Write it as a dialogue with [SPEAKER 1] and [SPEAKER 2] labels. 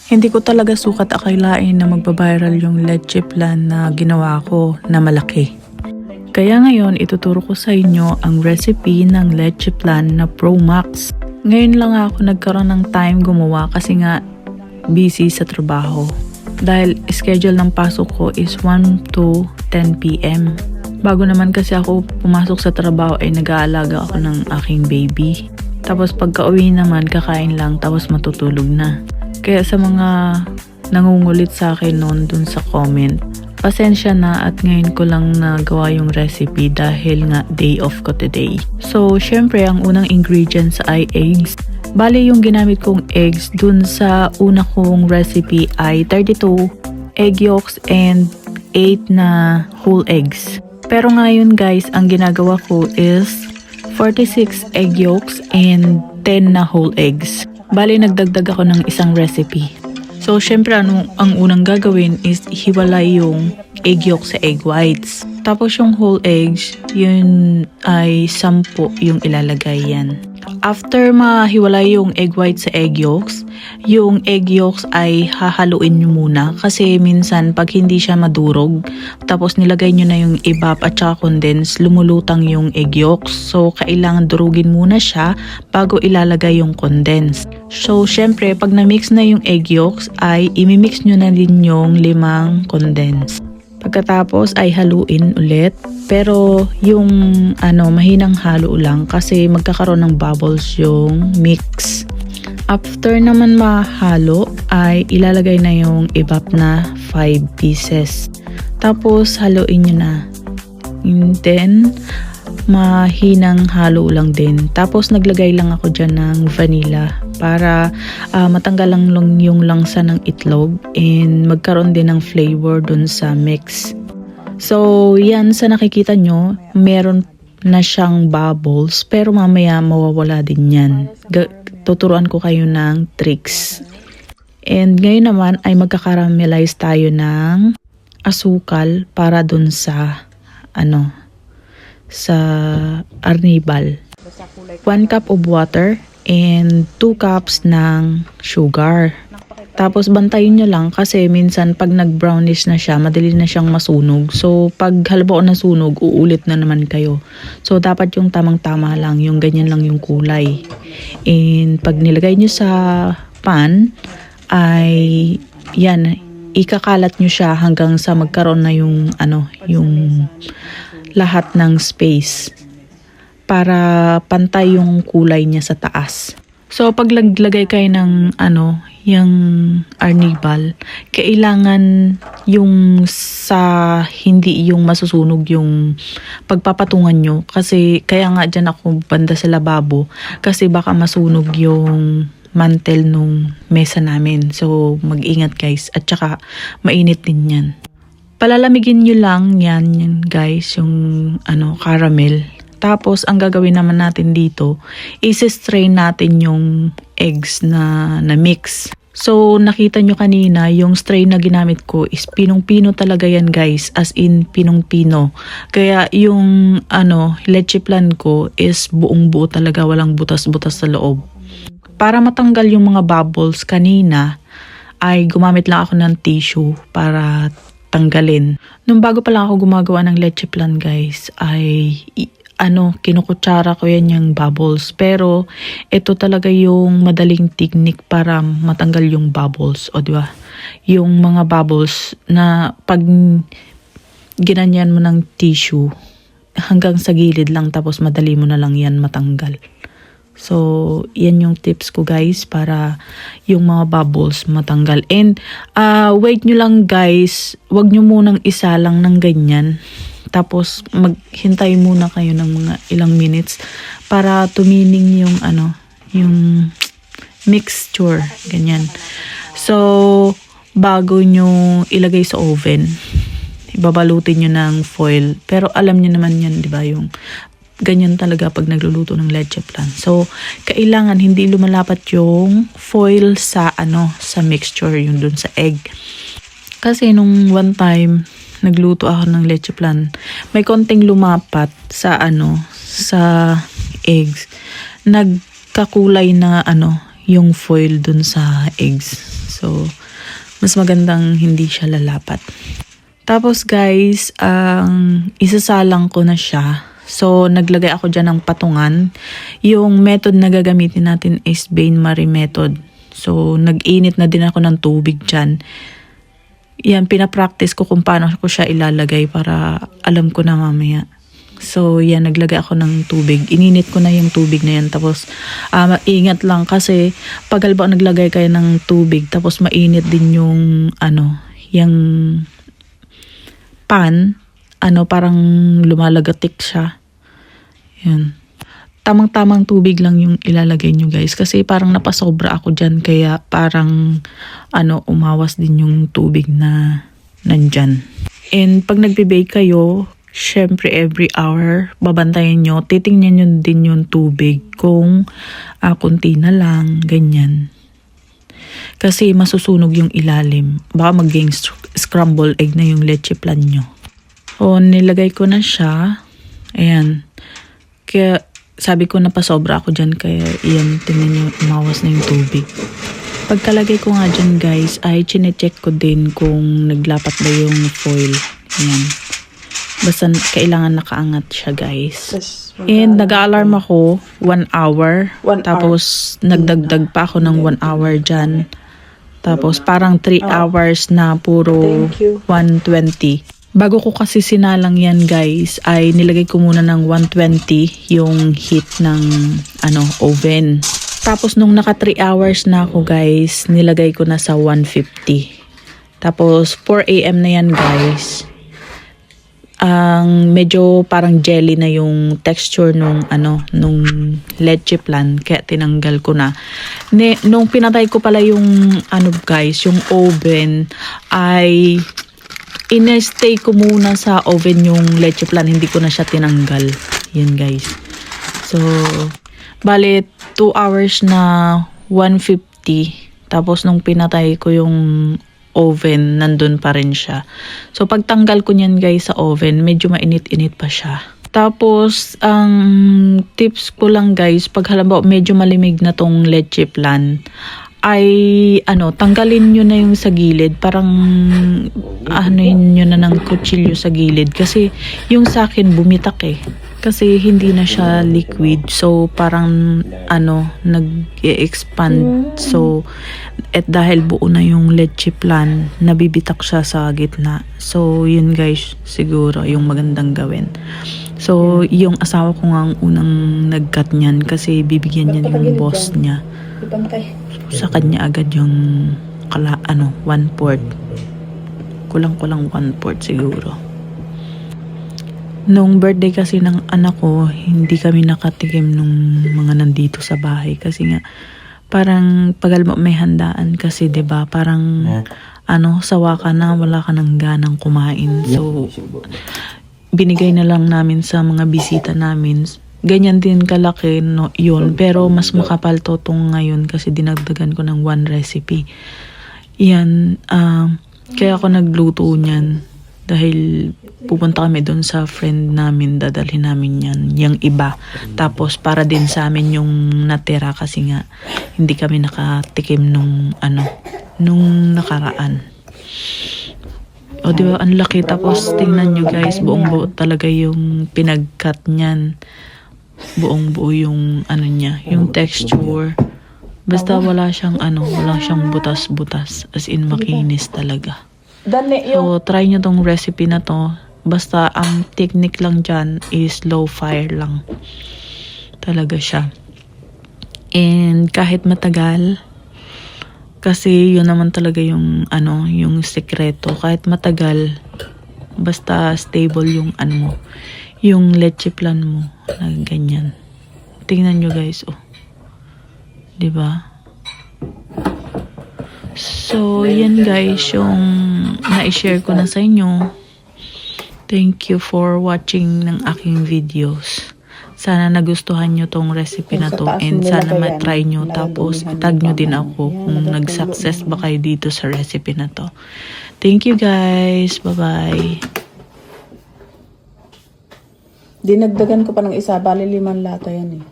[SPEAKER 1] Hindi ko talaga sukat akalain na magbabiral yung leche plan na ginawa ko na malaki. Kaya ngayon ituturo ko sa inyo ang recipe ng leche plan na Pro Max. Ngayon lang ako nagkaroon ng time gumawa kasi nga busy sa trabaho. Dahil schedule ng pasok ko is 1 to 10 p.m. Bago naman kasi ako pumasok sa trabaho ay nag-aalaga ako ng aking baby. Tapos pagka-uwi naman kakain lang tapos matutulog na. Kaya sa mga nangungulit sa akin noon dun sa comment, pasensya na at ngayon ko lang nagawa yung recipe dahil nga day off ko today. So, syempre ang unang ingredients ay eggs. Bali yung ginamit kong eggs dun sa una kong recipe ay 32 egg yolks and 8 na whole eggs. Pero ngayon guys, ang ginagawa ko is 46 egg yolks and 10 na whole eggs. Bali, nagdagdag ako ng isang recipe. So, syempre, ang unang gagawin is hiwalay yung egg yolk sa egg whites. Tapos, yung whole eggs, yun ay 10 yung ilalagay yan. After mahiwalay yung egg whites sa egg yolks, yung egg yolks ay hahaluin nyo muna kasi minsan pag hindi siya madurog, tapos nilagay nyo na yung evap at saka condense, lumulutang yung egg yolks. So, kailangan durugin muna siya bago ilalagay yung condense. So, syempre, pag na-mix na yung egg yolks, ay imimix nyo na din yung 5 condense. Pagkatapos ay haluin ulit. Pero yung mahinang halo lang kasi magkakaroon ng bubbles yung mix. After naman mahalo ay ilalagay na yung evap na 5 pieces. Tapos haluin nyo na. And then mahinang halo lang din. Tapos naglagay lang ako dyan ng vanilla para matanggal lang yung langsa ng itlog and magkaroon din ng flavor dun sa mix. So, yan sa nakikita nyo, meron na siyang bubbles pero mamaya mawawala din yan. Tuturuan ko kayo ng tricks. And ngayon naman ay magkakaramelize tayo ng asukal para dun sa sa arnibal. 1 cup of water and 2 cups ng sugar. Tapos bantayin nyo lang kasi minsan pag nag-brownish na siya, madali na siyang masunog. So pag halimbawa nasunog, uulit na naman kayo. So dapat yung tamang-tama lang, yung ganyan lang yung kulay. And pag nilagay nyo sa pan, ay yan, ikakalat nyo siya hanggang sa magkaroon na yung yung lahat ng space para pantay yung kulay niya sa taas. So pag naglagay kayo ng yung arnibal, kailangan yung sa hindi yung masusunog yung pagpapatungan nyo. Kasi kaya nga dyan ako banda sa lababo kasi baka masunog yung mantel nung mesa namin. So mag-ingat guys at saka mainit din yan. Palalamigin nyo lang yan guys, yung caramel. Tapos ang gagawin naman natin dito is strain natin yung eggs na mix. So nakita nyo kanina yung strain na ginamit ko is pinong-pino talaga yan guys, as in pinong-pino. Kaya yung leche plan ko is buong-buo talaga, walang butas-butas sa loob. Para matanggal yung mga bubbles kanina ay gumamit lang ako ng tissue para tanggalin. Nung bago pa lang ako gumagawa ng leche plan guys ay kinukutsara ko yan yung bubbles. Pero, ito talaga yung madaling technique para matanggal yung bubbles. O, diba? Yung mga bubbles na pag ginanyan mo ng tissue, hanggang sa gilid lang, tapos madali mo na lang yan matanggal. So, yan yung tips ko guys para yung mga bubbles matanggal. And, wait nyo lang guys, wag nyo munang isa lang ng ganyan. Tapos maghintay muna kayo ng mga ilang minutes para tumining yung yung mixture, ganyan. So bago nyo ilagay sa oven, ibabalutin nyo ng foil. Pero alam nyo naman yan, di ba, yung ganyan talaga pag nagluluto ng leche plan. So kailangan hindi lumalapat yung foil sa sa mixture, yung dun sa egg. Kasi nung one time nagluto ako ng leche plan, may konting lumapat sa sa eggs. Nagkakulay na yung foil dun sa eggs. So, mas magandang hindi siya lalapat. Tapos guys, isasalang ko na siya. So, naglagay ako dyan ng patungan. Yung method na gagamitin natin is Bain-Marie method. So, nag-init na din ako ng tubig dyan. Yan, pinapractice ko kung paano ko siya ilalagay para alam ko na mamaya. So, yan, naglagay ako ng tubig. Ininit ko na yung tubig na yan. Tapos, ingat lang kasi pag halimbawa naglagay kayo ng tubig, tapos mainit din yung, yung pan, parang lumalagatik siya. Yan. Tamang-tamang tubig lang yung ilalagay nyo guys. Kasi parang napasobra ako dyan. Kaya parang, umawas din yung tubig na nandyan. And pag nagbe-bake kayo, syempre every hour, babantayan nyo. Titingnan nyo din yung tubig. Kung kunti na lang, ganyan. Kasi masusunog yung ilalim. Baka maging scramble egg na yung leche plan nyo. O, nilagay ko na siya. Ayan. Kaya, sabi ko napasobra ako dyan. Kaya, iyan, tingnan nyo, umawas na yung tubig. Pagkalagay ko nga dyan, guys, ay chinecheck ko din kung naglapat ba yung foil. Ayan. Basta, kailangan nakaangat siya, guys. And, nag-alarm ako 1 hour. Tapos, nagdagdag pa ako ng 1 hour dyan. Tapos, parang 3 hours na puro 120. Bago ko kasi sinalang yan guys, ay nilagay ko muna ng 120 yung heat ng oven. Tapos nung naka 3 hours na ako guys, nilagay ko na sa 150. Tapos 4 AM na yan guys. Medyo parang jelly na yung texture nung leche plan, kaya tinanggal ko na. Nung pinatay ko pala yung guys, yung oven ay in-stay ko muna sa oven yung leche plan. Hindi ko na siya tinanggal. Yan guys. So, bale 2 hours na 150. Tapos nung pinatay ko yung oven, nandun pa rin siya. So, pagtanggal ko niyan guys sa oven, medyo mainit-init pa siya. Tapos, ang tips ko lang guys, pag halimbawa medyo malimig na tong leche plan, ay tanggalin nyo na yung sa gilid, parang nyo na ng kutsilyo sa gilid kasi yung sa akin bumitak kasi hindi na siya liquid, so parang nag-expand. So dahil buo na yung leche plan, nabibitak siya sa gitna. So yun guys, siguro yung magandang gawin. So yung asawa ko nga ang unang nag-cut niyan kasi bibigyan niya yung boss niya. Sa kanya agad yung 1/4. Kulang-kulang 1/4 siguro. Nung birthday kasi ng anak ko, hindi kami nakatikim nung mga nandito sa bahay kasi nga parang pag may handaan kasi 'di ba, parang sawa ka na, wala ka nang ganang kumain. So binigay na lang namin sa mga bisita namin. Ganyan din kalaki yun, pero mas makapal to tong ngayon kasi dinagdagan ko ng 1 recipe. Yan, kaya ako nagluto niyan dahil pupunta kami doon sa friend namin, dadalhin namin yan, yung iba. Tapos para din sa amin yung natira kasi nga hindi kami nakatikim nung nakaraan. O diba, ang laki. Tapos tingnan nyo guys, buong buo talaga yung pinag-cut niyan. Buong buo yung niya, yung texture. Basta wala siyang butas-butas, as in makinis talaga. So try nyo tong recipe na to. Basta ang technique lang dyan is low fire lang talaga siya. And kahit matagal, kasi yun naman talaga yung yung sekreto, kahit matagal basta stable yung yung leche plan mo na ganyan. Tingnan nyo guys, oh. 'Di ba? So, yan guys yung na-share ko na sa inyo. Thank you for watching ng aking videos. Sana nagustuhan nyo tong recipe na to and sana matry nyo, tapos itag nyo din ako kung nag-success ba kayo dito sa recipe na to. Thank you guys. Bye-bye.
[SPEAKER 2] Dinagdagan ko pa ng isa, bali 5 lata yan